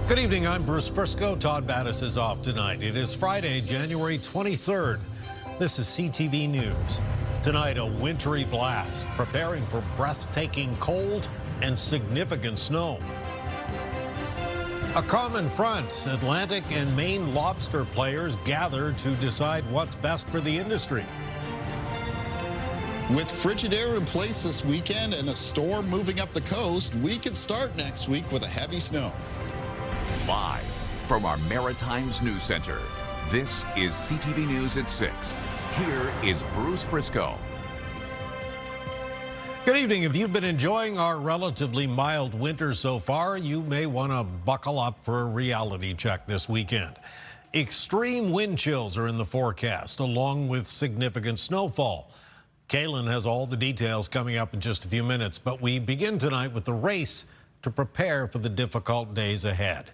Good evening, I'm Bruce Frisco. Todd Battis is off tonight. It is Friday, January 23rd. This is CTV News. Tonight, a wintry blast, preparing for breathtaking cold and significant snow. A common front, Atlantic and Maine lobster players gather to decide what's best for the industry. With frigid air in place this weekend and a storm moving up the coast, we could start next week with a heavy snow. Live from our Maritimers News Center, this is CTV News at 6. Here is Bruce Frisco. Good evening. If you've been enjoying our relatively mild winter so far, you may want to buckle up for a reality check this weekend. Extreme wind chills are in the forecast, along with significant snowfall. Kaylin has all the details coming up in just a few minutes, but we begin tonight with the race to prepare for the difficult days ahead.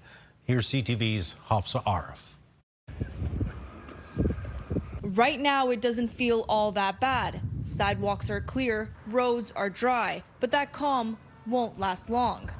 Here's CTV's Hafsa Arif. Right now, it doesn't feel all that bad. Sidewalks are clear, roads are dry, but that calm won't last long.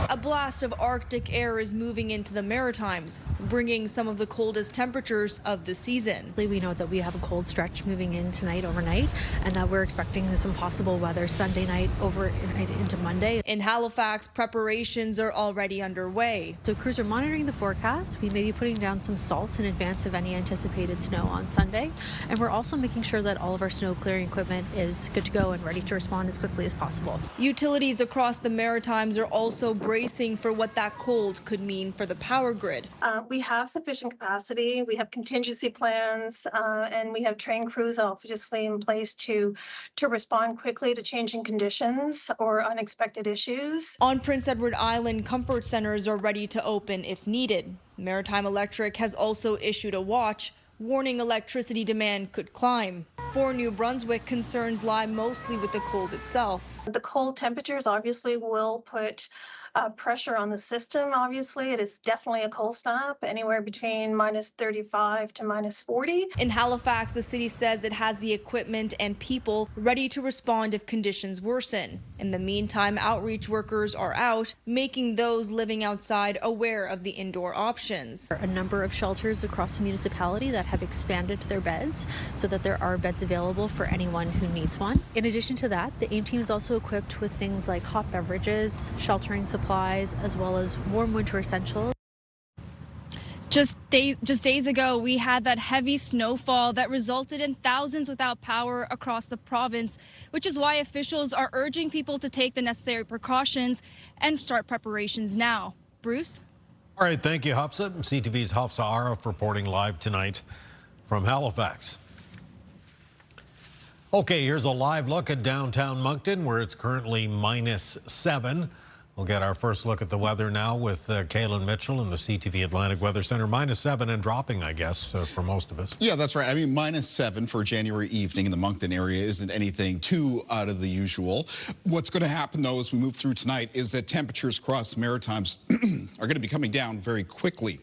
A blast of Arctic air is moving into the Maritimes, bringing some of the coldest temperatures of the season. We know that we have a cold stretch moving in tonight overnight, and that we're expecting some possible weather Sunday night overnight into Monday. In Halifax, preparations are already underway. So crews are monitoring the forecast. We may be putting down some salt in advance of any anticipated snow on Sunday, and we're also making sure that all of our snow clearing equipment is good to go and ready to respond as quickly as possible. Utilities across the Maritimes are also bracing for what that cold could mean for the power grid. We have sufficient capacity, we have contingency plans, and we have trained crews obviously in place to respond quickly to changing conditions or unexpected issues. On Prince Edward Island, comfort centers are ready to open if needed. Maritime Electric has also issued a watch, warning electricity demand could climb. For New Brunswick, concerns lie mostly with the cold itself. The cold temperatures obviously will put pressure on the system. Obviously, it is definitely a cold snap, anywhere between -35 to -40. In Halifax, the city says it has the equipment and people ready to respond if conditions worsen. In the meantime, outreach workers are out, making those living outside aware of the indoor options. There are a number of shelters across the municipality that have expanded their beds so that there are beds available for anyone who needs one. In addition to that, the AIM team is also equipped with things like hot beverages, sheltering supplies, as well as warm winter essentials. Just days ago, we had that heavy snowfall that resulted in thousands without power across the province, which is why officials are urging people to take the necessary precautions and start preparations now. Bruce? All right, thank you, Hafsa. CTV's Hafsa Arif reporting live tonight from Halifax. Okay, here's a live look at downtown Moncton, where it's currently -7. We'll get our first look at the weather now with Kaylin Mitchell in the CTV Atlantic Weather Center. -7 and dropping, I guess, for most of us. Yeah, that's right. I mean, -7 for January evening in the Moncton area isn't anything too out of the usual. What's going to happen, though, as we move through tonight is that temperatures across the Maritimes are going to be coming down very quickly.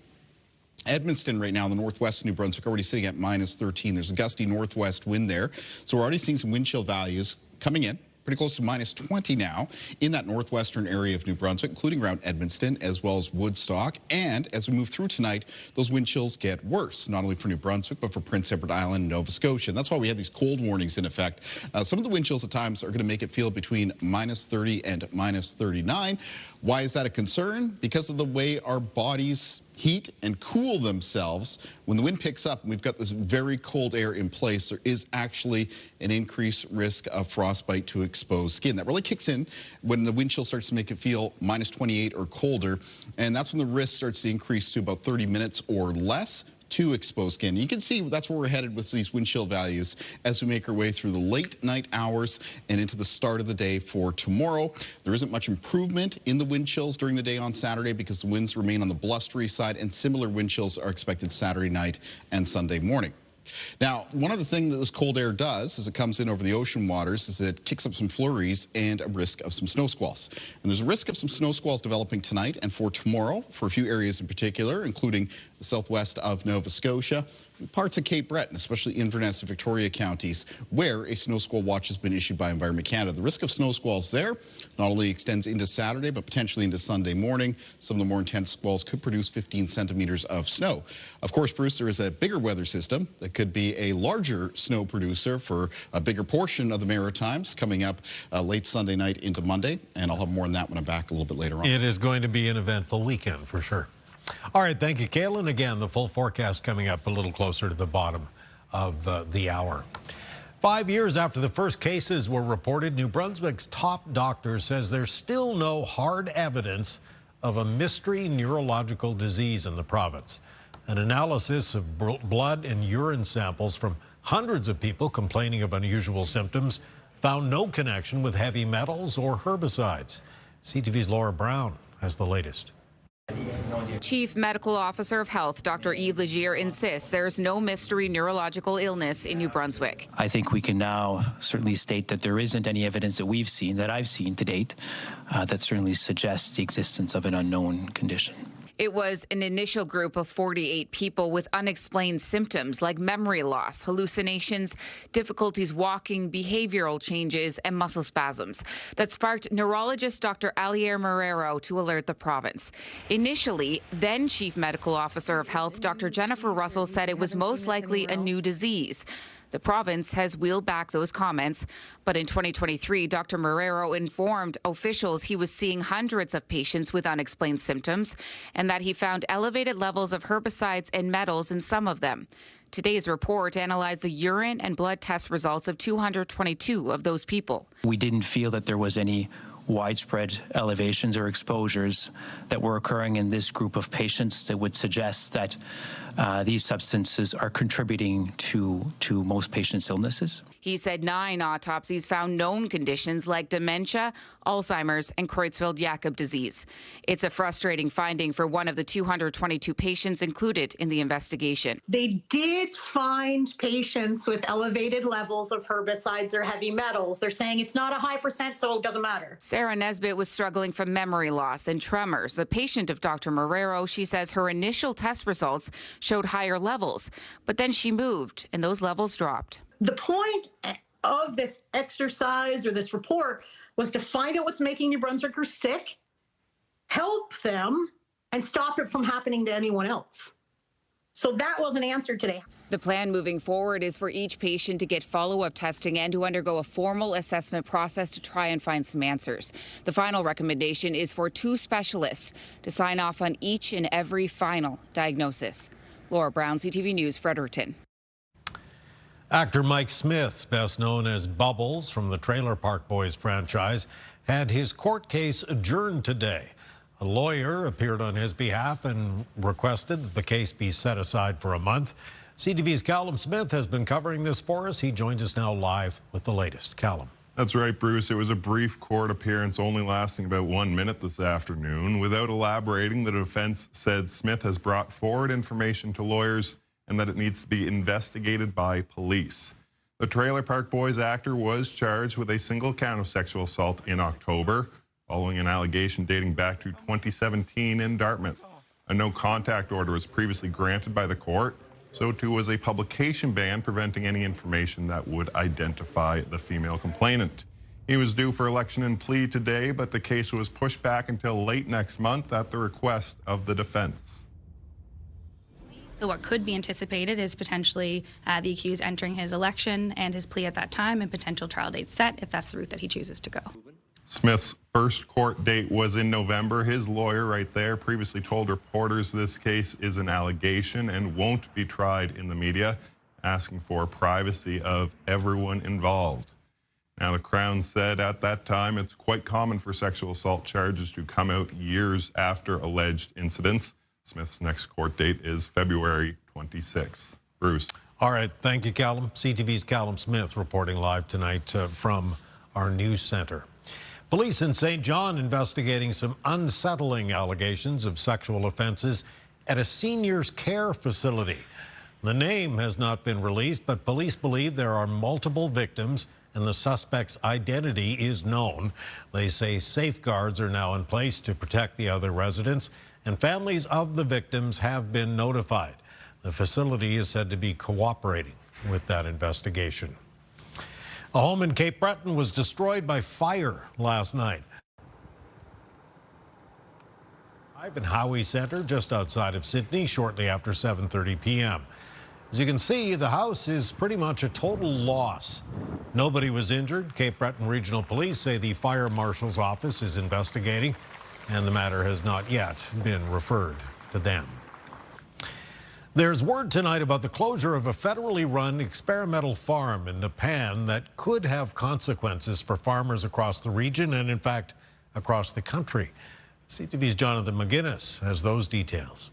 Edmundston right now in the northwest of New Brunswick already sitting at -13. There's a gusty northwest wind there. So we're already seeing some wind chill values coming in. Pretty close to -20 now in that northwestern area of New Brunswick, including around Edmundston as well as Woodstock. And as we move through tonight, those wind chills get worse, not only for New Brunswick, but for Prince Edward Island and Nova Scotia. And that's why we have these cold warnings in effect. Some of the wind chills at times are going to make it feel between -30 and -39. Why is that a concern? Because of the way our bodies heat and cool themselves. When the wind picks up and we've got this very cold air in place, there is actually an increased risk of frostbite to exposed skin. That really kicks in when the wind chill starts to make it feel -28 or colder, and that's when the risk starts to increase to about 30 minutes or less to exposed skin. You can see that's where we're headed with these wind chill values as we make our way through the late night hours and into the start of the day for tomorrow. There isn't much improvement in the wind chills during the day on Saturday because the winds remain on the blustery side, and similar wind chills are expected Saturday night and Sunday morning. Now, one other thing that this cold air does as it comes in over the ocean waters is it kicks up some flurries and a risk of some snow squalls. And there's a risk of some snow squalls developing tonight and for tomorrow for a few areas in particular, including the southwest of Nova Scotia, parts of Cape Breton, especially Inverness and Victoria counties, where a snow squall watch has been issued by Environment Canada. The risk of snow squalls there not only extends into Saturday, but potentially into Sunday morning. Some of the more intense squalls could produce 15 centimeters of snow. Of course, Bruce, there is a bigger weather system that could be a larger snow producer for a bigger portion of the Maritimes coming up late Sunday night into Monday, and I'll have more on that when I'm back a little bit later on. It is going to be an eventful weekend for sure. All right, thank you, Kaylin. Again, the full forecast coming up a little closer to the bottom of the hour. 5 years after the first cases were reported, New Brunswick's top doctor says there's still no hard evidence of a mystery neurological disease in the province. An analysis of blood and urine samples from hundreds of people complaining of unusual symptoms found no connection with heavy metals or herbicides. CTV's Laura Brown has the latest. Chief Medical Officer of Health, Dr. Yves Legier, insists there's no mystery neurological illness in New Brunswick. I think we can now certainly state that there isn't any evidence that we've seen, that I've seen to date, that certainly suggests the existence of an unknown condition. It was an initial group of 48 people with unexplained symptoms like memory loss, hallucinations, difficulties walking, behavioral changes, and muscle spasms that sparked neurologist Dr. Alier Marrero to alert the province. Initially, then Chief Medical Officer of Health, Dr. Jennifer Russell, said it was most likely a new disease. The province has wheeled back those comments, but in 2023, Dr. Marrero informed officials he was seeing hundreds of patients with unexplained symptoms and that he found elevated levels of herbicides and metals in some of them. Today's report analyzed the urine and blood test results of 222 of those people. We didn't feel that there was any widespread elevations or exposures that were occurring in this group of patients that would suggest that these substances are contributing to most patients' illnesses. He said 9 autopsies found known conditions like dementia, Alzheimer's, and Creutzfeldt-Jakob disease. It's a frustrating finding for one of the 222 patients included in the investigation. They did find patients with elevated levels of herbicides or heavy metals. They're saying it's not a high percent, so it doesn't matter. Sarah Nesbitt was struggling from memory loss and tremors. A patient of Dr. Marrero, she says her initial test results showed higher levels, but then she moved and those levels dropped. The point of this exercise or this report was to find out what's making New Brunswickers sick, help them, and stop it from happening to anyone else. So that wasn't answered today. The plan moving forward is for each patient to get follow-up testing and to undergo a formal assessment process to try and find some answers. The final recommendation is for 2 specialists to sign off on each and every final diagnosis. Laura Brown, CTV News, Fredericton. Actor Mike Smith, best known as Bubbles from the Trailer Park Boys franchise, had his court case adjourned today. A lawyer appeared on his behalf and requested that the case be set aside for a month. CTV's Callum Smith has been covering this for us. He joins us now live with the latest. Callum. That's right, Bruce. It was a brief court appearance only lasting about 1 minute this afternoon. Without elaborating, the defense said Smith has brought forward information to lawyers and that it needs to be investigated by police. The Trailer Park Boys actor was charged with a single count of sexual assault in October, following an allegation dating back to 2017 in Dartmouth. A no-contact order was previously granted by the court. So too was a publication ban preventing any information that would identify the female complainant. He was due for election and plea today, but the case was pushed back until late next month at the request of the defense. So what could be anticipated is potentially the accused entering his election and his plea at that time and potential trial dates set if that's the route that he chooses to go. Smith's first court date was in November. His lawyer right there previously told reporters this case is an allegation and won't be tried in the media, asking for privacy of everyone involved. Now, the Crown said at that time it's quite common for sexual assault charges to come out years after alleged incidents. Smith's next court date is February 26th. Bruce. All right. Thank you, Callum. CTV's Callum Smith reporting live tonight from our news center. Police in St. John investigating some unsettling allegations of sexual offenses at a seniors' care facility. The name has not been released, but police believe there are multiple victims and the suspect's identity is known. They say safeguards are now in place to protect the other residents, and families of the victims have been notified. The facility is said to be cooperating with that investigation. A home in Cape Breton was destroyed by fire last night. In Howie Centre, just outside of Sydney, shortly after 7:30 p.m. As you can see, the house is pretty much a total loss. Nobody was injured. Cape Breton Regional Police say the fire marshal's office is investigating, and the matter has not yet been referred to them. There's word tonight about the closure of a federally run experimental farm in Nepan that could have consequences for farmers across the region and, in fact, across the country. CTV's Jonathan McGuinness has those details.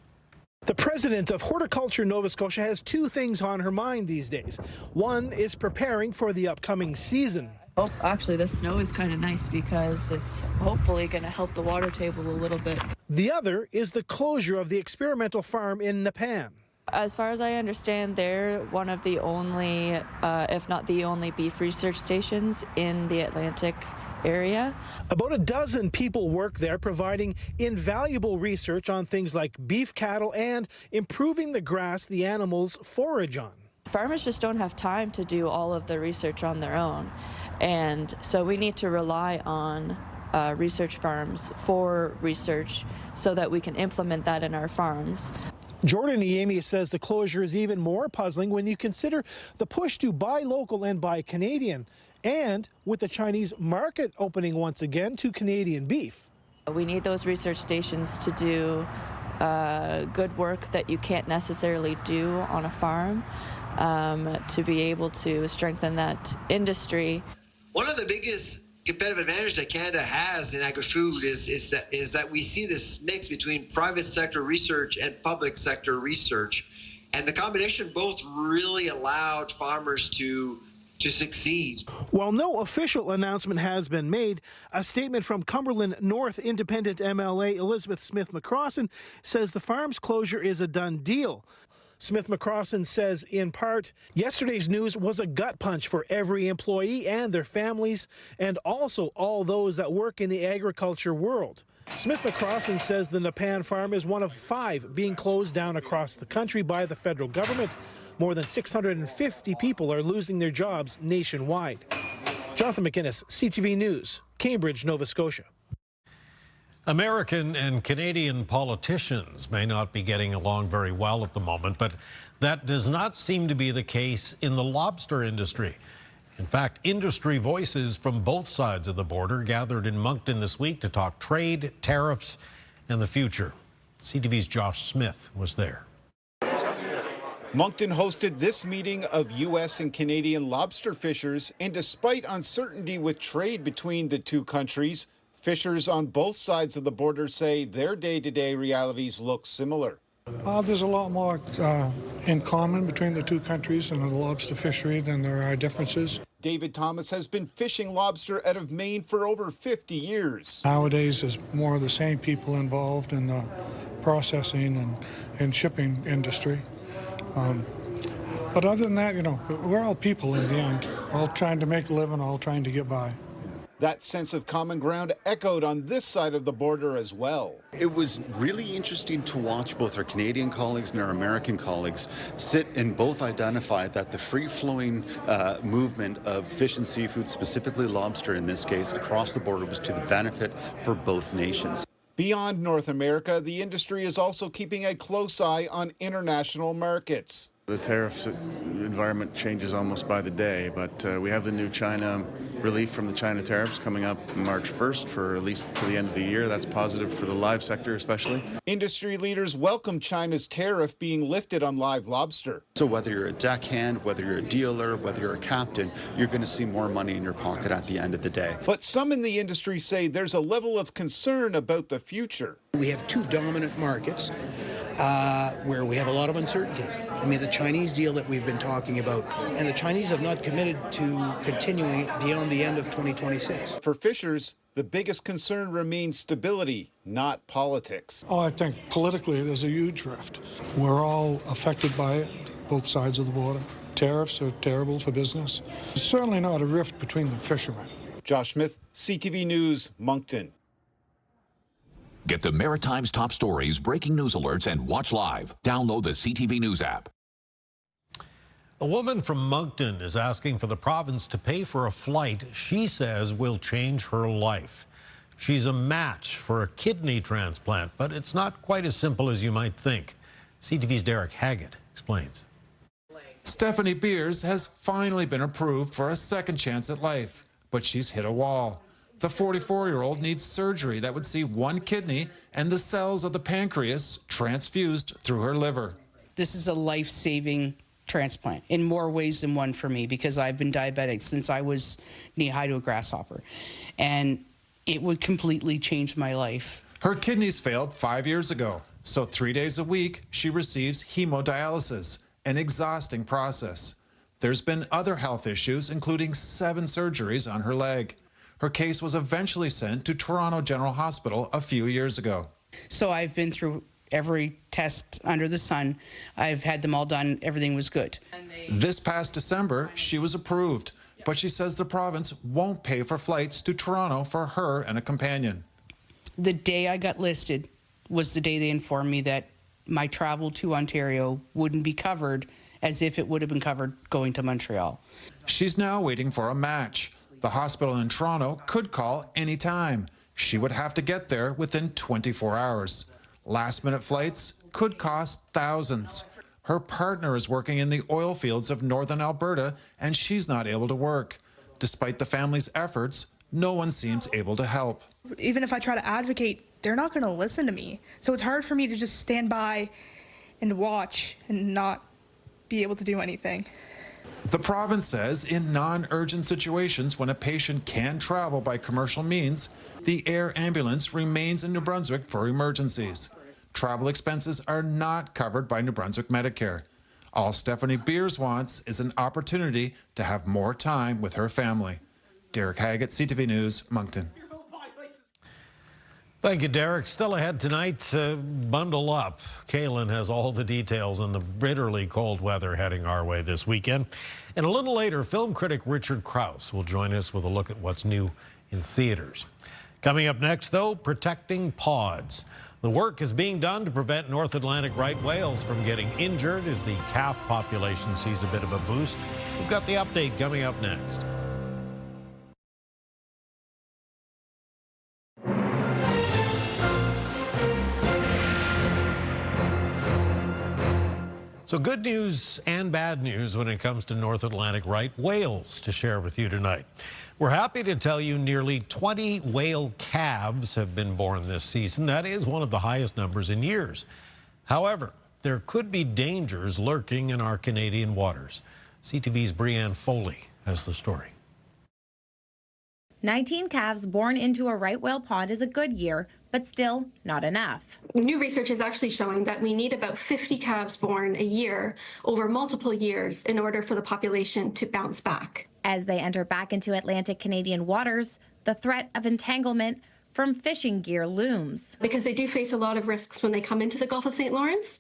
The president of Horticulture Nova Scotia has two things on her mind these days. One is preparing for the upcoming season. Oh, actually, the snow is kind of nice because it's hopefully going to help the water table a little bit. The other is the closure of the experimental farm in Nepan. As far as I understand, they're one of the only, if not the only, beef research stations in the Atlantic area. About a dozen people work there, providing invaluable research on things like beef cattle and improving the grass the animals forage on. Farmers just don't have time to do all of the research on their own, and so we need to rely on research farms for research so that we can implement that in our farms. Jordan Iemi says the closure is even more puzzling when you consider the push to buy local and buy Canadian, and with the Chinese market opening once again to Canadian beef. We need those research stations to do good work that you can't necessarily do on a farm, to be able to strengthen that industry. One of the biggest competitive advantage that Canada has in agri-food is that we see this mix between private sector research and public sector research, and the combination both really allowed farmers to succeed. While no official announcement has been made, a statement from Cumberland North Independent MLA Elizabeth Smith-McCrossin says the farm's closure is a done deal. Smith-McCrossin says, in part, yesterday's news was a gut punch for every employee and their families, and also all those that work in the agriculture world. Smith-McCrossin says the Nepan farm is one of 5 being closed down across the country by the federal government. More than 650 people are losing their jobs nationwide. Jonathan McGuinness, CTV News, Cambridge, Nova Scotia. American and Canadian politicians may not be getting along very well at the moment, but that does not seem to be the case in the lobster industry. In fact, industry voices from both sides of the border gathered in Moncton this week to talk trade, tariffs, and the future. CTV's Josh Smith was there. Moncton hosted this meeting of U.S. and Canadian lobster fishers, and despite uncertainty with trade between the two countries, fishers on both sides of the border say their day-to-day realities look similar. There's a lot more in common between the two countries and the lobster fishery than there are differences. David Thomas has been fishing lobster out of Maine for over 50 years. Nowadays, there's more of the same people involved in the processing and shipping industry. But other than that, we're all people in the end, all trying to make a living, all trying to get by. That sense of common ground echoed on this side of the border as well. It was really interesting to watch both our Canadian colleagues and our American colleagues sit and both identify that the free-flowing movement of fish and seafood, specifically lobster in this case, across the border was to the benefit for both nations. Beyond North America, the industry is also keeping a close eye on international markets. The tariff environment changes almost by the day, but we have the new China relief from the China tariffs coming up March 1st for at least to the end of the year. That's positive for the live sector especially. Industry leaders welcome China's tariff being lifted on live lobster. So whether you're a deckhand, whether you're a dealer, whether you're a captain, you're going to see more money in your pocket at the end of the day. But some in the industry say there's a level of concern about the future. We have two dominant markets where we have a lot of uncertainty. I mean, the Chinese deal that we've been talking about, and the Chinese have not committed to continuing it beyond the end of 2026. For fishers, the biggest concern remains stability, not politics. Oh, I think politically there's a huge rift. We're all affected by it, both sides of the border. Tariffs are terrible for business. There's certainly not a rift between the fishermen. Josh Smith, CTV News, Moncton. Get the Maritimes top stories, breaking news alerts, and watch live. Download the CTV News app. A woman from Moncton is asking for the province to pay for a flight she says will change her life. She's a match for a kidney transplant, but it's not quite as simple as you might think. CTV's Derek Haggett explains. Stephanie Beers has finally been approved for a second chance at life, but she's hit a wall. The 44-year-old needs surgery that would see one kidney and the cells of the pancreas transfused through her liver. This is a life-saving transplant in more ways than one for me, because I've been diabetic since I was knee-high to a grasshopper, and it would completely change my life. Her kidneys failed 5 years ago, so 3 days a week she receives hemodialysis, an exhausting process. There's been other health issues, including 7 surgeries on her leg. Her case was eventually sent to Toronto General Hospital a few years ago. So I've been through every test under the sun. I've had them all done. Everything was good. This past December, she was approved, but she says the province won't pay for flights to Toronto for her and a companion. The day I got listed was the day they informed me that my travel to Ontario wouldn't be covered as if it would have been covered going to Montreal. She's now waiting for a match. The hospital in Toronto could call any time. She would have to get there within 24 hours. Last-minute flights could cost thousands. Her partner is working in the oil fields of northern Alberta, and she's not able to work. Despite the family's efforts, no one seems able to help. Even if I try to advocate, they're not going to listen to me. So it's hard for me to just stand by and watch and not be able to do anything. The province says in non-urgent situations when a patient can travel by commercial means, the air ambulance remains in New Brunswick for emergencies. Travel expenses are not covered by New Brunswick Medicare. All Stephanie Beers wants is an opportunity to have more time with her family. Derek Haggett, CTV News, Moncton. Thank you, Derek. Still ahead tonight, bundle up. Kaylin has all the details on the bitterly cold weather heading our way this weekend. And a little later, film critic Richard Krause will join us with a look at what's new in theaters. Coming up next, though, protecting pods. The work is being done to prevent North Atlantic right whales from getting injured as the calf population sees a bit of a boost. We've got the update coming up next. So good news and bad news when it comes to North Atlantic right whales to share with you tonight. We're happy to tell you nearly 20 whale calves have been born this season. That is one of the highest numbers in years. However, there could be dangers lurking in our Canadian waters. CTV's Brianne Foley has the story. 19 calves born into a right whale pod is a good year, but still not enough. New research is actually showing that we need about 50 calves born a year over multiple years in order for the population to bounce back. As they enter back into Atlantic Canadian waters, the threat of entanglement from fishing gear looms. Because they do face a lot of risks when they come into the Gulf of St. Lawrence.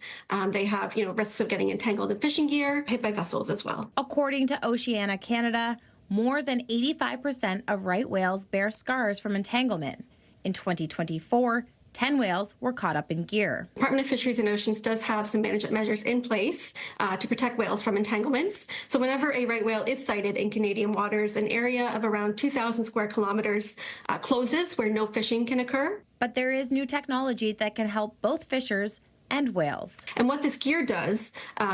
They have, risks of getting entangled in fishing gear, hit by vessels as well. According to Oceana Canada, more than 85% of right whales bear scars from entanglement. In 2024, 10 whales were caught up in gear. Department of Fisheries and Oceans does have some management measures in place to protect whales from entanglements. So whenever a right whale is sighted in Canadian waters, an area of around 2,000 square kilometers closes where no fishing can occur. But there is new technology that can help both fishers and whales. And what this gear does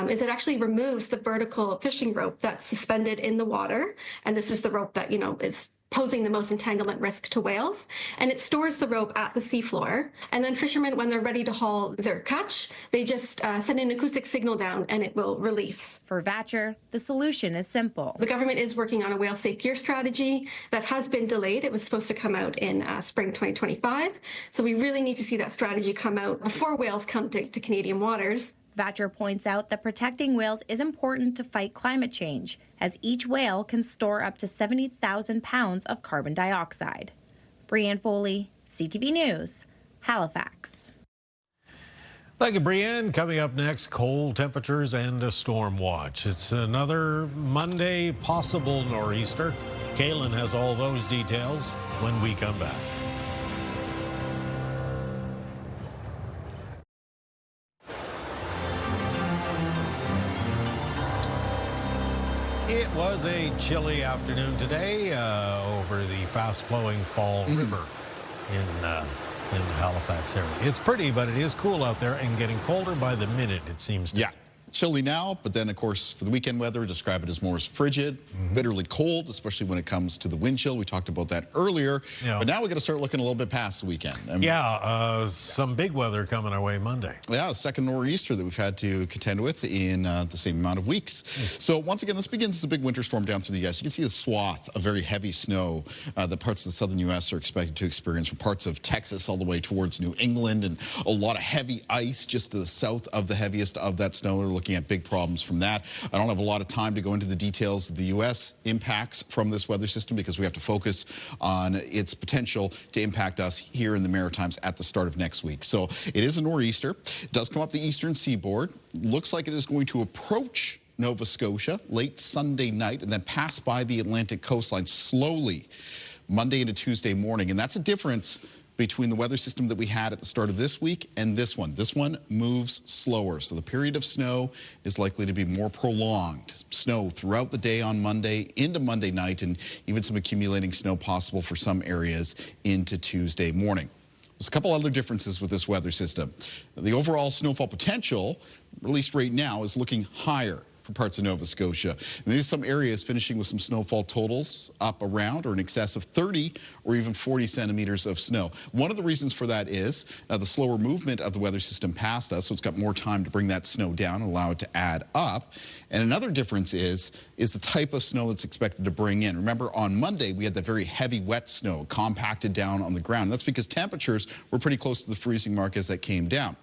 is it actually removes the vertical fishing rope that's suspended in the water. And this is the rope that, is posing the most entanglement risk to whales. And it stores the rope at the seafloor. And then fishermen, when they're ready to haul their catch, they just send an acoustic signal down and it will release. For Vatcher, the solution is simple. The government is working on a whale safe gear strategy that has been delayed. It was supposed to come out in spring 2025. So we really need to see that strategy come out before whales come to Canadian waters. Vatcher points out that protecting whales is important to fight climate change, as each whale can store up to 70,000 pounds of carbon dioxide. Brianne Foley, CTV News, Halifax. Thank you, Brianne. Coming up next, cold temperatures and a storm watch. It's another Monday possible nor'easter. Kaylin has all those details when we come back. It was a chilly afternoon today over the fast-flowing Fall River in the Halifax area. It's pretty, but it is cool out there and getting colder by the minute, it seems to. Yeah. Chilly now, but then, of course, for the weekend weather, describe it as more as frigid, bitterly cold, especially when it comes to the wind chill. We talked about that earlier. Yeah. But now we got to start looking a little bit past the weekend. I mean, some big weather coming our way Monday. Yeah, the second nor'easter that we've had to contend with in the same amount of weeks. So once again, this begins as a big winter storm down through the U.S. You can see a swath of very heavy snow that parts of the southern U.S. are expected to experience, from parts of Texas all the way towards New England, and a lot of heavy ice just to the south of the heaviest of that snow. We're looking at big problems from that. I don't have a lot of time to go into the details of the U.S. impacts from this weather system because we have to focus on its potential to impact us here in the Maritimes at the start of next week. So it is a nor'easter. It does come up the eastern seaboard. Looks like it is going to approach Nova Scotia late Sunday night and then pass by the Atlantic coastline slowly Monday into Tuesday morning. And that's a difference between the weather system that we had at the start of this week and this one. This one moves slower, so the period of snow is likely to be more prolonged. Snow throughout the day on Monday into Monday night, and even some accumulating snow possible for some areas into Tuesday morning. There's a couple other differences with this weather system. The overall snowfall potential, at least right now, is looking higher for parts of Nova Scotia. And there's some areas finishing with some snowfall totals up around or in excess of 30 or even 40 centimeters of snow. One of the reasons for that is the slower movement of the weather system past us, so it's got more time to bring that snow down and allow it to add up. And another difference is the type of snow that's expected to bring in. Remember, on Monday, we had that very heavy, wet snow compacted down on the ground. That's because temperatures were pretty close to the freezing mark as that came down.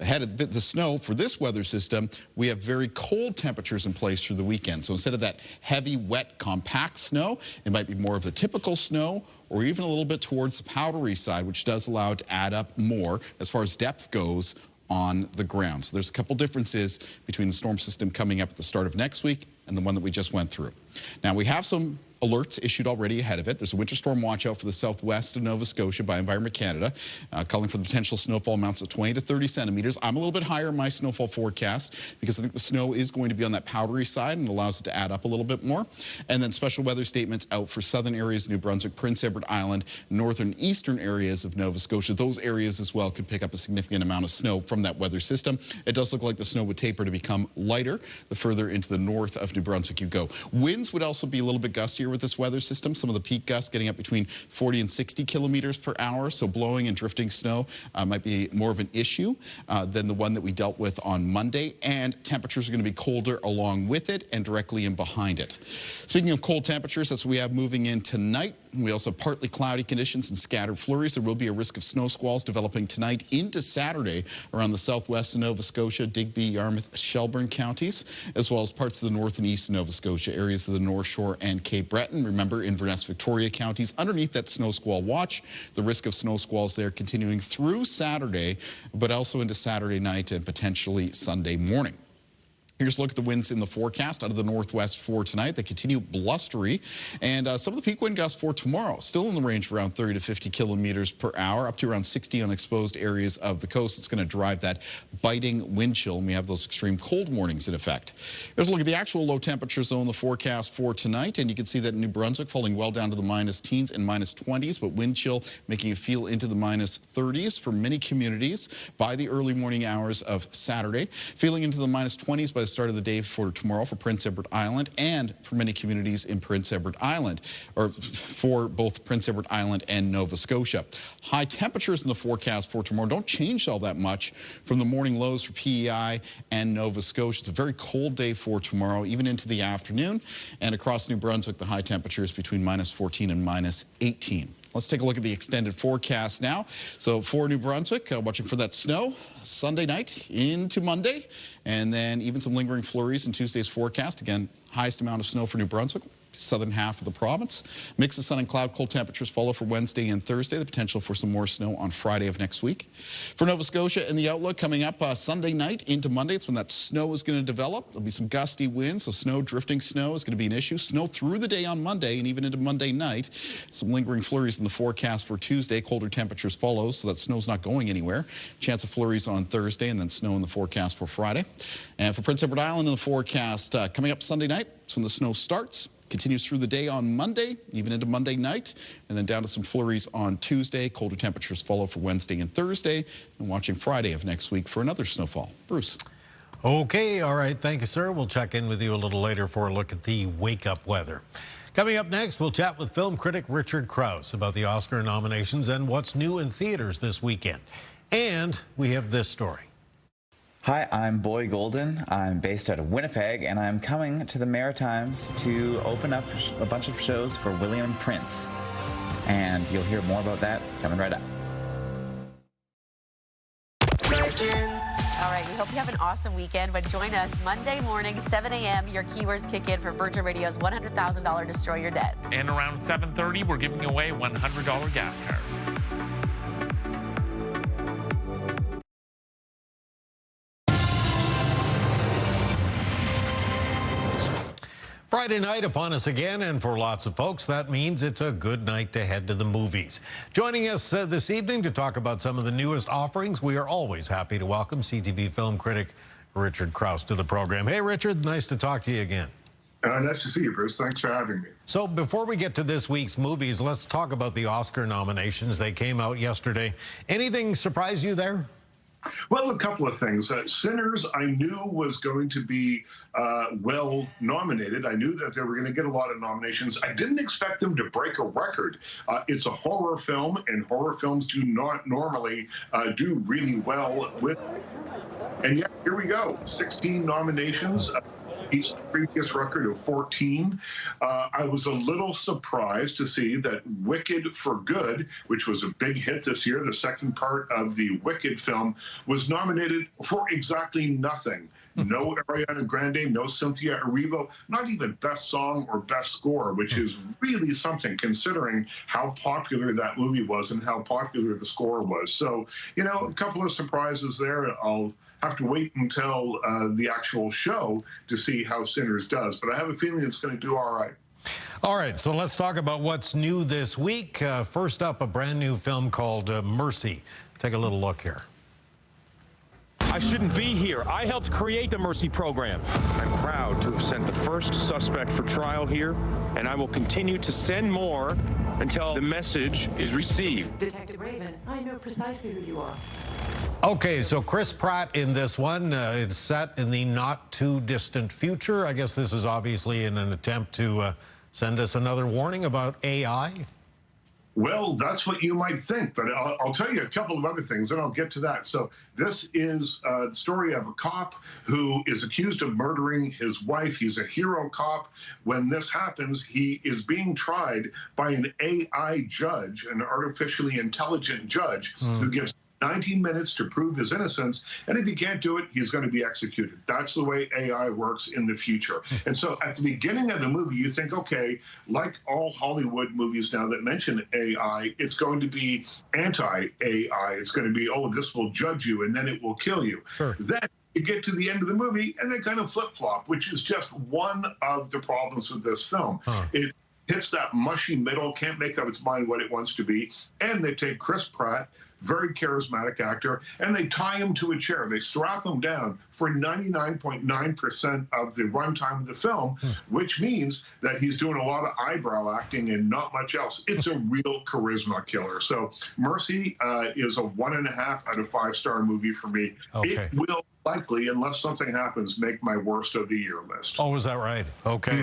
Ahead of the snow for this weather system, we have very cold temperatures in place through the weekend. So instead of that heavy, wet, compact snow, it might be more of the typical snow or even a little bit towards the powdery side, which does allow it to add up more as far as depth goes on the ground. So there's a couple differences between the storm system coming up at the start of next week and the one that we just went through. Now, we have some alerts issued already ahead of it. There's a winter storm watch out for the southwest of Nova Scotia by Environment Canada, calling for the potential snowfall amounts of 20 to 30 centimeters. I'm a little bit higher in my snowfall forecast because I think the snow is going to be on that powdery side and allows it to add up a little bit more. And then special weather statements out for southern areas of New Brunswick, Prince Edward Island, northern eastern areas of Nova Scotia. Those areas as well could pick up a significant amount of snow from that weather system. It does look like the snow would taper to become lighter the further into the north of New Brunswick you go. Winds would also be a little bit gustier with this weather system. Some of the peak gusts getting up between 40 and 60 kilometers per hour. So blowing and drifting snow might be more of an issue than the one that we dealt with on Monday. And temperatures are going to be colder along with it and directly in behind it. Speaking of cold temperatures, that's what we have moving in tonight. We also have partly cloudy conditions and scattered flurries. There will be a risk of snow squalls developing tonight into Saturday around the southwest of Nova Scotia, Digby, Yarmouth, Shelburne counties, as well as parts of the north and east of Nova Scotia, areas of the North Shore and Cape Breton. Remember, Inverness, Victoria counties underneath that snow squall watch. The risk of snow squalls there continuing through Saturday, but also into Saturday night and potentially Sunday morning. Here's a look at the winds in the forecast out of the northwest for tonight. They continue blustery, and some of the peak wind gusts for tomorrow still in the range of around 30 to 50 kilometers per hour, up to around 60 on exposed areas of the coast. It's going to drive that biting wind chill, and we have those extreme cold mornings in effect. Here's a look at the actual low temperature zone in the forecast for tonight, and you can see that in New Brunswick falling well down to the minus teens and minus 20s, but wind chill making you feel into the minus 30s for many communities by the early morning hours of Saturday, feeling into the minus 20s by the start of the day for tomorrow for Prince Edward Island and for many communities in Prince Edward Island, or for both Prince Edward Island and Nova Scotia. High temperatures in the forecast for tomorrow don't change all that much from the morning lows for PEI and Nova Scotia. It's a very cold day for tomorrow, even into the afternoon, and across New Brunswick, the high temperatures between minus 14 and minus 18. Let's take a look at the extended forecast now. So for New Brunswick, watching for that snow Sunday night into Monday, and then even some lingering flurries in Tuesday's forecast. Again, highest amount of snow for New Brunswick, southern half of the province. Mix of sun and cloud, cold temperatures follow for Wednesday and Thursday. The potential for some more snow on Friday of next week. For Nova Scotia and the outlook coming up Sunday night into Monday, it's when that snow is going to develop. There'll be some gusty winds, so snow, drifting snow is going to be an issue. Snow through the day on Monday and even into Monday night. Some lingering flurries in the forecast for Tuesday. Colder temperatures follow, so that snow's not going anywhere. Chance of flurries on Thursday and then snow in the forecast for Friday. And for Prince Edward Island in the forecast coming up Sunday night, that's when the snow starts. Continues through the day on Monday, even into Monday night, and then down to some flurries on Tuesday. Colder temperatures follow for Wednesday and Thursday, and watching Friday of next week for another snowfall. Bruce. Okay, all right, thank you, sir. We'll check in with you a little later for a look at the wake-up weather. Coming up next, we'll chat with film critic Richard Krause about the Oscar nominations and what's new in theaters this weekend. And we have this story. Hi, I'm Boy Golden. I'm based out of Winnipeg, and I'm coming to the Maritimes to open up a bunch of shows for William Prince. And you'll hear more about that coming right up. All right, we hope you have an awesome weekend, but join us Monday morning, 7 a.m. Your keywords kick in for Virgin Radio's $100,000 Destroy Your Debt. And around 7:30, we're giving away a $100 gas card. Friday night upon us again, and for lots of folks, that means it's a good night to head to the movies. Joining us this evening to talk about some of the newest offerings, we are always happy to welcome CTV film critic Richard Krause to the program. Hey, Richard, nice to talk to you again. Nice to see you, Bruce. Thanks for having me. So before we get to this week's movies, let's talk about the Oscar nominations. They came out yesterday. Anything surprise you there? Well, a couple of things. Sinners, I knew was going to be well nominated. I knew that they were going to get a lot of nominations. I didn't expect them to break a record. It's a horror film, and horror films do not normally do really well with. And yet, here we go. 16 nominations. Each previous record of 14. I was a little surprised to see that Wicked for Good, which was a big hit this year, the second part of the Wicked film, was nominated for exactly nothing. No Ariana Grande, no Cynthia Erivo, not even Best Song or Best Score, which is really something considering how popular that movie was and how popular the score was. So, you know, a couple of surprises there. I'll have to wait until the actual show to see how Sinners does, but I have a feeling it's going to do all right. All right, so let's talk about what's new this week. First up, a brand new film called Mercy. Take a little look here. I shouldn't be here. I helped create the Mercy program. I'm proud to have sent the first suspect for trial here, and I will continue to send more until the message is received. Detective Raven, I know precisely who you are. Okay, so Chris Pratt in this one. It's set in the not-too-distant future. I guess this is obviously in an attempt to send us another warning about AI. Well, that's what you might think, but I'll tell you a couple of other things, and I'll get to that. So this is the story of a cop who is accused of murdering his wife. He's a hero cop. When this happens, he is being tried by an AI judge, an artificially intelligent judge, who gives 19 minutes to prove his innocence, and if he can't do it, he's going to be executed. That's the way AI works in the future. And so at the beginning of the movie, you think, okay, like all Hollywood movies now that mention AI, it's going to be anti-AI. It's going to be, oh, this will judge you, and then it will kill you. Sure. Then you get to the end of the movie, and they kind of flip-flop, which is just one of the problems with this film. It hits that mushy middle, can't make up its mind what it wants to be, and they take Chris Pratt, very charismatic actor, and they tie him to a chair. They strap him down for 99.9% of the runtime of the film, which means that he's doing a lot of eyebrow acting and not much else. It's a real charisma killer. So Mercy is a 1.5 out of 5-star movie for me. Okay. It will likely, unless something happens, make my worst of the year list. Oh, is that right? Okay.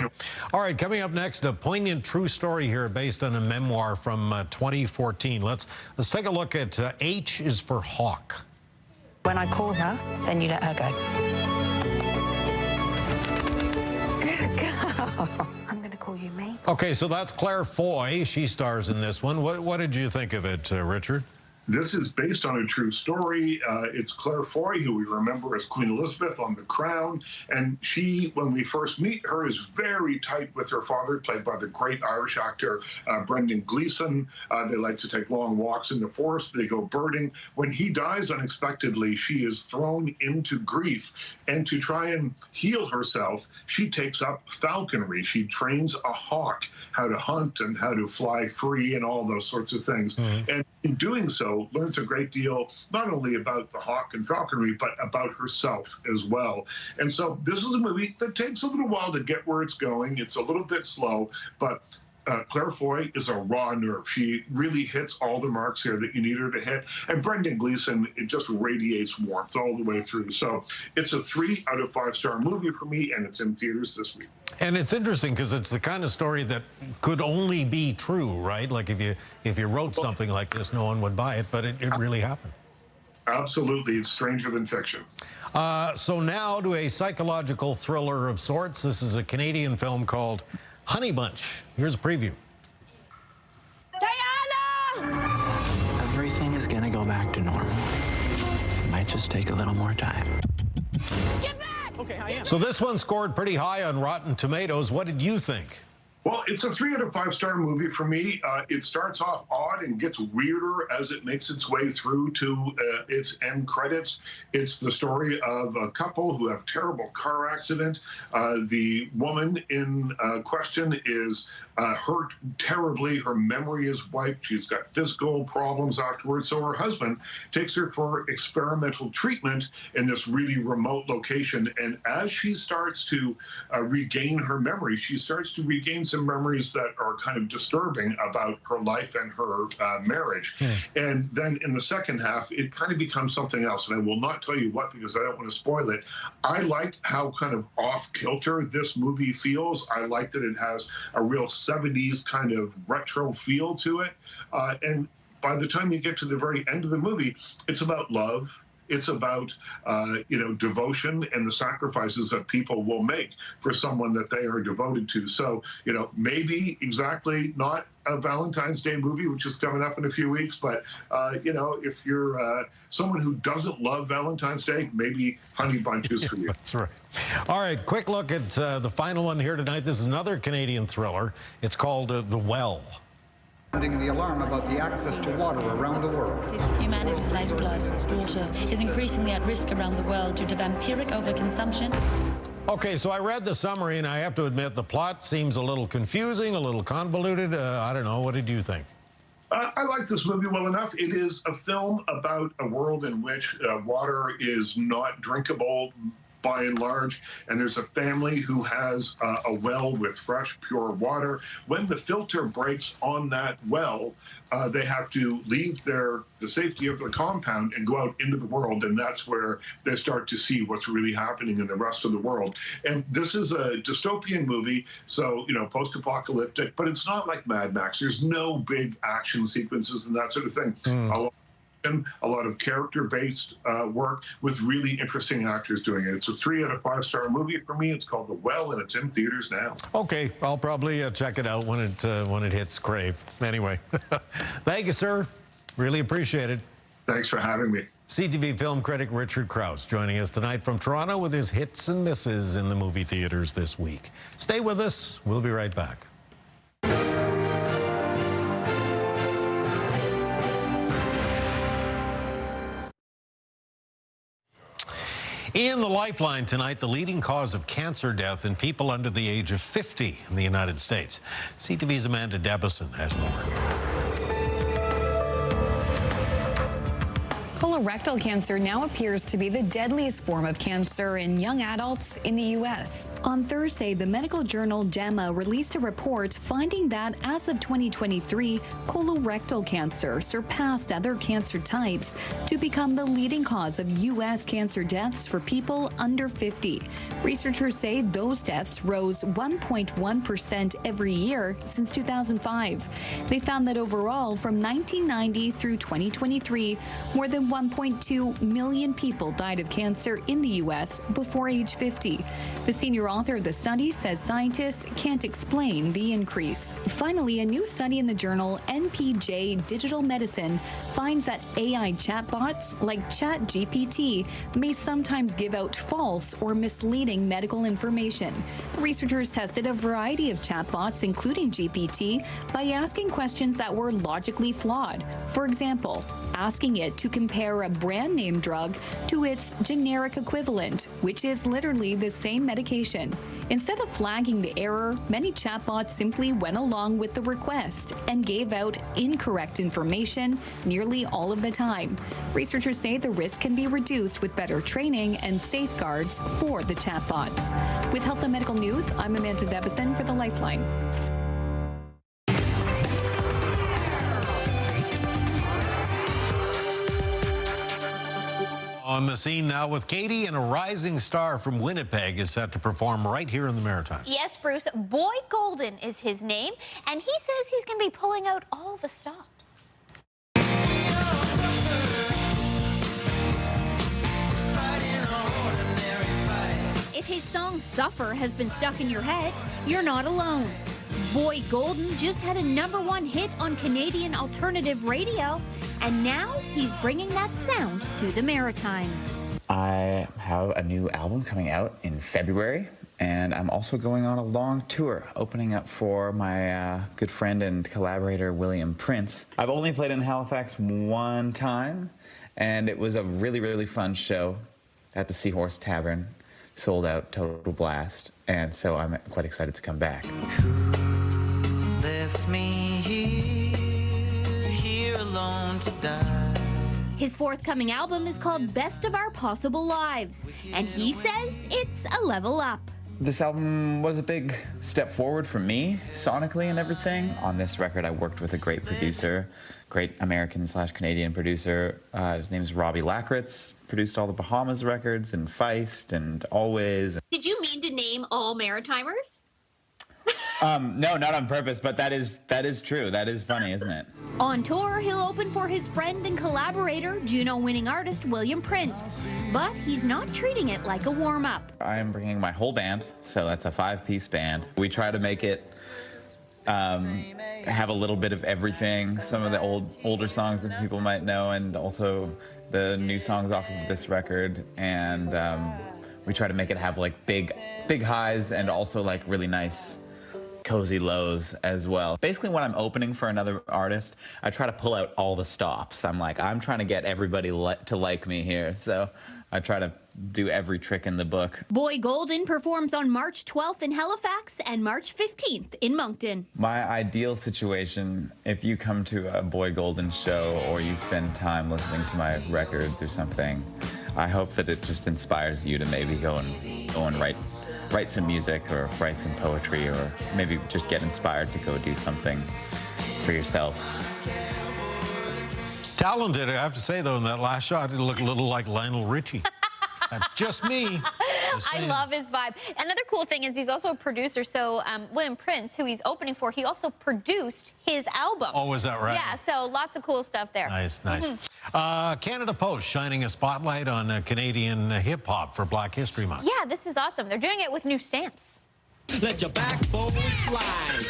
All right, coming up next, a poignant true story here based on a memoir from 2014. Let's take a look at H is for Hawk. When I call her, then you let her go. Good girl. I'm going to call you mate. Okay, so that's Claire Foy. She stars in this one. What did you think of it, Richard? This is based on a true story. It's Claire Foy, who we remember as Queen Elizabeth on The Crown. And she, when we first meet her, is very tight with her father, played by the great Irish actor Brendan Gleeson. They like to take long walks in the forest. They go birding. When he dies unexpectedly, she is thrown into grief. And to try and heal herself, she takes up falconry. She trains a hawk how to hunt and how to fly free and all those sorts of things. And in doing so, learns a great deal, not only about the hawk and falconry, but about herself as well. And so this is a movie that takes a little while to get where it's going. It's a little bit slow, but Claire Foy is a raw nerve. She really hits all the marks here that you need her to hit. And Brendan Gleeson, it just radiates warmth all the way through. So it's a 3 out of 5-star movie for me, and it's in theaters this week. And it's interesting because it's the kind of story that could only be true, right? Like if you wrote something like this, no one would buy it, but it really happened. Absolutely. It's stranger than fiction. So now to a psychological thriller of sorts. This is a Canadian film called Honey Bunch. Here's a preview. Diana! Everything is gonna go back to normal. It might just take a little more time. Get back! Okay, I am. So this one scored pretty high on Rotten Tomatoes. What did you think? Well, it's a 3 out of 5-star movie for me. It starts off odd and gets weirder as it makes its way through to its end credits. It's the story of a couple who have a terrible car accident. The woman in question is hurt terribly. Her memory is wiped. She's got physical problems afterwards. So her husband takes her for experimental treatment in this really remote location. And as she starts to regain her memory, she starts to regain some memories that are kind of disturbing about her life and her marriage. And then in the second half, it kind of becomes something else. And I will not tell you what, because I don't want to spoil it. I liked how kind of off-kilter this movie feels. I like that it has a real 70s kind of retro feel to it. And by the time you get to the very end of the movie, it's about love. It's about, devotion and the sacrifices that people will make for someone that they are devoted to. So, maybe exactly not a Valentine's Day movie, which is coming up in a few weeks. But, if you're someone who doesn't love Valentine's Day, maybe Honey Bunch is for you. That's right. All right, quick look at the final one here tonight. This is another Canadian thriller. It's called The Well. The alarm about the access to water around the world. Humanity's lifeblood, water, is increasingly at risk around the world due to vampiric overconsumption. Okay, so I read the summary, and I have to admit the plot seems a little confusing, a little convoluted. I don't know. What did you think? I like this movie well enough. It is a film about a world in which water is not drinkable by and large, and there's a family who has a well with fresh, pure water. When the filter breaks on that well, they have to leave the safety of their compound and go out into the world, and that's where they start to see what's really happening in the rest of the world. And this is a dystopian movie, so, post-apocalyptic, but it's not like Mad Max. There's no big action sequences and that sort of thing. A lot of character-based work with really interesting actors doing it. It's a 3 out of 5-star movie for me. It's called The Well, and it's in theaters now. Okay, I'll probably check it out when it hits Crave. Anyway, thank you, sir. Really appreciate it. Thanks for having me. CTV film critic Richard Krause joining us tonight from Toronto with his hits and misses in the movie theaters this week. Stay with us. We'll be right back. In the Lifeline tonight, the leading cause of cancer death in people under the age of 50 in the United States. CTV's Amanda Debison has more. Colorectal cancer now appears to be the deadliest form of cancer in young adults in the U.S. On Thursday, the medical journal JAMA released a report finding that as of 2023, colorectal cancer surpassed other cancer types to become the leading cause of U.S. cancer deaths for people under 50. Researchers say those deaths rose 1.1% every year since 2005. They found that overall, from 1990 through 2023, more than 1.2 million people died of cancer in the U.S. before age 50. The senior author of the study says scientists can't explain the increase. Finally, a new study in the journal NPJ Digital Medicine finds that AI chatbots like ChatGPT may sometimes give out false or misleading medical information. Researchers tested a variety of chatbots, including GPT, by asking questions that were logically flawed. For example, asking it to compare a brand name drug to its generic equivalent, which is literally the same medication. Instead of flagging the error, many chatbots simply went along with the request and gave out incorrect information nearly all of the time. Researchers say the risk can be reduced with better training and safeguards for the chatbots. With Health and Medical News, I'm Amanda Debison for the Lifeline. On the scene now with Katie, and a rising star from Winnipeg is set to perform right here in the Maritimes. Yes, Bruce. Boy Golden is his name, and he says he's going to be pulling out all the stops. If his song Suffer has been stuck in your head, you're not alone. Boy Golden just had a #1 hit on Canadian alternative radio, and now he's bringing that sound to the Maritimes. I have a new album coming out in February, and I'm also going on a long tour, opening up for my good friend and collaborator, William Prince. I've only played in Halifax one time, and it was a really, really fun show at the Seahorse Tavern. Sold out, total blast, and so I'm quite excited to come back. Left me here alone to die. His forthcoming album is called Best of Our Possible Lives, and he says it's a level up. This album was a big step forward for me, sonically and everything. On this record, I worked with a great producer, great American/Canadian producer. His name is Robbie Lakritz, produced all the Bahamas records and Feist and Always. Did you mean to name all Maritimers? No, not on purpose, but that is true. That is funny, isn't it? On tour, he'll open for his friend and collaborator, Juno-winning artist William Prince. But he's not treating it like a warm-up. I'm bringing my whole band, so that's a 5-piece band. We try to make it have a little bit of everything, some of the older songs that people might know, and also the new songs off of this record. And we try to make it have like big highs and also like really nice cozy lows as well. Basically, when I'm opening for another artist, I try to pull out all the stops. I'm trying to get everybody to like me here, so I try to do every trick in the book. Boy Golden performs on March 12th in Halifax and March 15th in Moncton. My ideal situation, if you come to a Boy Golden show or you spend time listening to my records or something, I hope that it just inspires you to maybe go and write some music or write some poetry, or maybe just get inspired to go do something for yourself. Talented, I have to say, though, in that last shot, it looked a little like Lionel Richie. Just me. I love his vibe. Another cool thing is he's also a producer. So William Prince, who he's opening for, he also produced his album. Oh, is that right? Yeah, so lots of cool stuff there. Nice. Canada Post shining a spotlight on Canadian hip-hop for Black History Month. Yeah, this is awesome. They're doing it with new stamps. Let your backbone slide.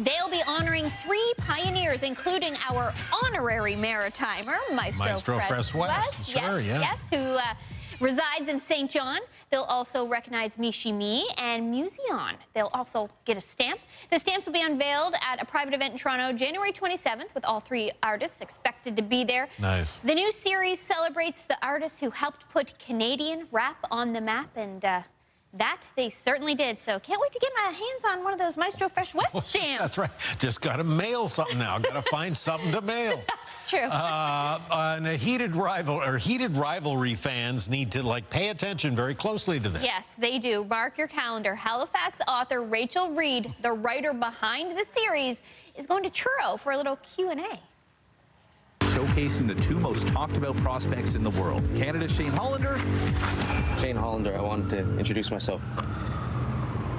They'll be honoring 3 pioneers, including our honorary Maritimer, Maestro Fres West. Sure, yes, who resides in St. John. They'll also recognize Michi Me and Museon. They'll also get a stamp. The stamps will be unveiled at a private event in Toronto January 27th, with all 3 artists expected to be there. Nice. The new series celebrates the artists who helped put Canadian rap on the map, and that they certainly did. So can't wait to get my hands on one of those Maestro Fresh West stamps. That's right. Just got to mail something now. Got to find something to mail. That's true. And heated rivalry fans need to pay attention very closely to this. Yes, they do. Mark your calendar. Halifax author Rachel Reed, the writer behind the series, is going to Truro for a little Q&A. So showcasing the two most talked about prospects in the world. Canada's Shane Hollander. Shane Hollander, I wanted to introduce myself.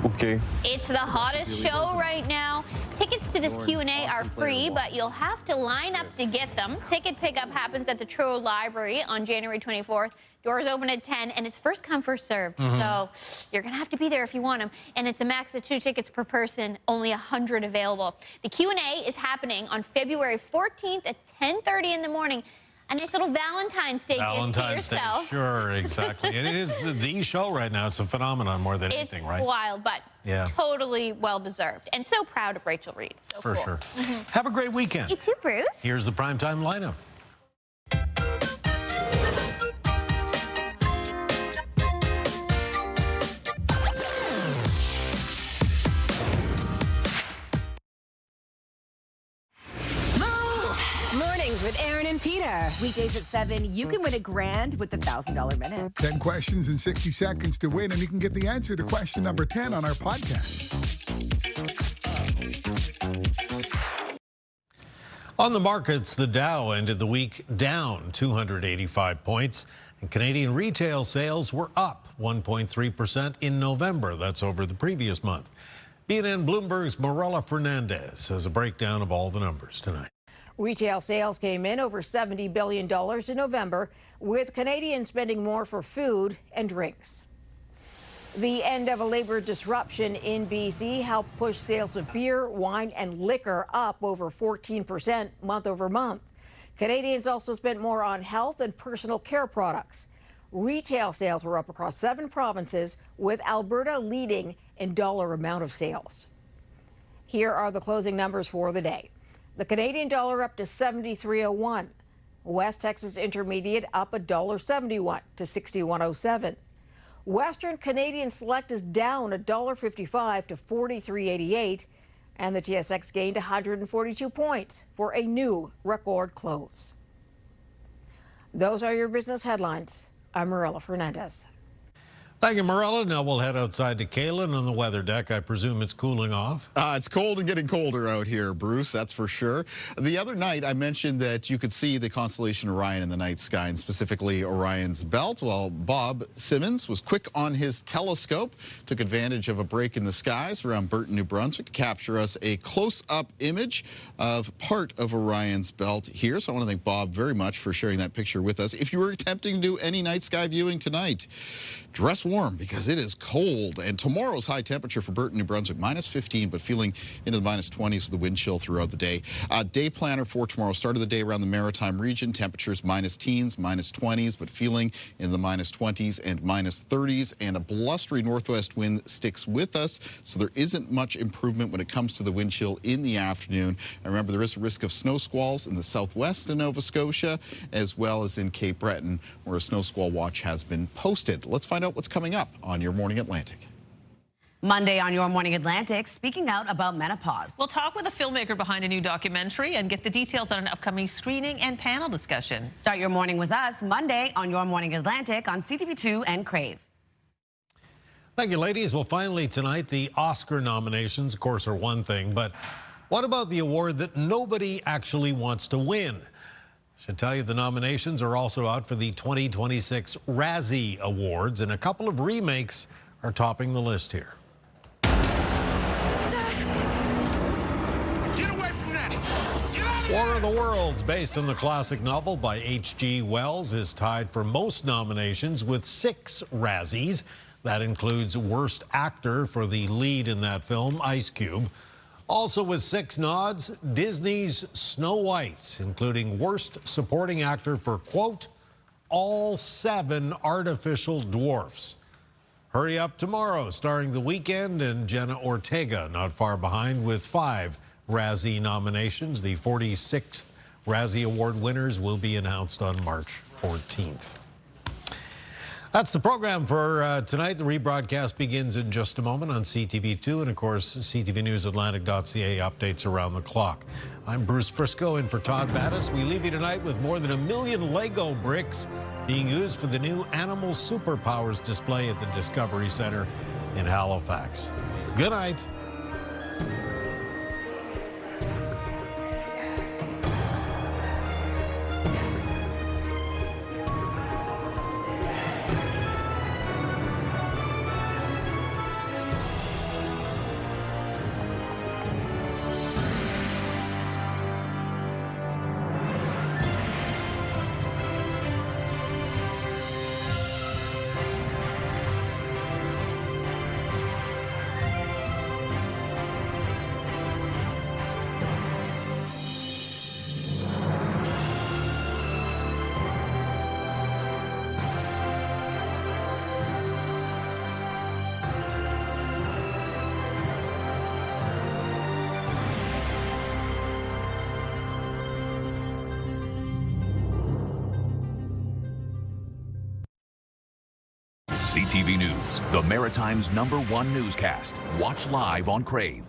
Okay. It's the hottest show right now. Tickets to this Q&A are free, but you'll have to line up to get them. Ticket pickup happens at the Truro Library on January 24th. Doors open at 10, and it's first come, first served. So you're going to have to be there if you want them. And it's a max of 2 tickets per person, only 100 available. The Q&A is happening on February 14th at 10:30 in the morning. A nice little Valentine's Day gift to yourself. Sure, exactly. And it is the show right now. It's a phenomenon more than anything, right? It's wild, but totally well-deserved. And so proud of Rachel Reed. So For cool. sure. Have a great weekend. You too, Bruce. Here's the primetime lineup. With Aaron and Peter. Weekdays at 7, you can win $1,000 with the $1,000 minute. 10 questions in 60 seconds to win, and you can get the answer to question number 10 on our podcast. On the markets, the Dow ended the week down 285 points, and Canadian retail sales were up 1.3% in November. That's over the previous month. BNN Bloomberg's Marella Fernandez has a breakdown of all the numbers tonight. Retail sales came in over $70 billion in November, with Canadians spending more for food and drinks. The end of a labor disruption in BC helped push sales of beer, wine, and liquor up over 14% month over month. Canadians also spent more on health and personal care products. Retail sales were up across 7 provinces, with Alberta leading in dollar amount of sales. Here are the closing numbers for the day. The Canadian dollar up to 73.01. West Texas Intermediate up $1.71 to 61.07. Western Canadian Select is down $1.55 to 43.88. And the TSX gained 142 points for a new record close. Those are your business headlines. I'm Marilla Fernandez. Thank you, Marella. Now we'll head outside to Kaylin on the weather deck. I presume it's cooling off. It's cold and getting colder out here, Bruce, that's for sure. The other night, I mentioned that you could see the constellation Orion in the night sky, and specifically Orion's belt. Well, Bob Simmons was quick on his telescope, took advantage of a break in the skies around Burton, New Brunswick, to capture us a close-up image of part of Orion's belt here. So I want to thank Bob very much for sharing that picture with us. If you were attempting to do any night sky viewing tonight, dress warm because it is cold. And tomorrow's high temperature for Burton, New Brunswick, -15, but feeling into the -20s with the wind chill throughout the day. Day planner for tomorrow, start of the day around the Maritime region, temperatures -teens, -20s, but feeling in the -20s and -30s, and a blustery northwest wind sticks with us, so there isn't much improvement when it comes to the wind chill in the afternoon. And remember, there is a risk of snow squalls in the southwest of Nova Scotia, as well as in Cape Breton, where a snow squall watch has been posted. Let's find out what's coming up on Your Morning Atlantic. Monday on Your Morning Atlantic, speaking out about menopause. We'll talk with a filmmaker behind a new documentary and get the details on an upcoming screening and panel discussion. Start your morning with us Monday on Your Morning Atlantic on CTV2 and Crave. Thank you, ladies. Well, finally tonight, the Oscar nominations, of course, are one thing, but what about the award that nobody actually wants to win? Should tell you the nominations are also out for the 2026 Razzie Awards, and a couple of remakes are topping the list here. War of the Worlds, based on the classic novel by H.G. Wells, is tied for most nominations with 6 Razzies. That includes Worst Actor for the lead in that film, Ice Cube. Also with 6 nods, Disney's Snow White, including Worst Supporting Actor for, quote, all 7 artificial dwarfs. Hurry Up Tomorrow, starring The Weeknd and Jenna Ortega, not far behind with 5 Razzie nominations. The 46th Razzie Award winners will be announced on March 14th. That's the program for tonight. The rebroadcast begins in just a moment on CTV2 and, of course, CTVNewsAtlantic.ca updates around the clock. I'm Bruce Frisco in for Todd Battis. We leave you tonight with more than 1 million Lego bricks being used for the new Animal Superpowers display at the Discovery Center in Halifax. Good night. CTV News, the Maritime's #1 newscast. Watch live on Crave.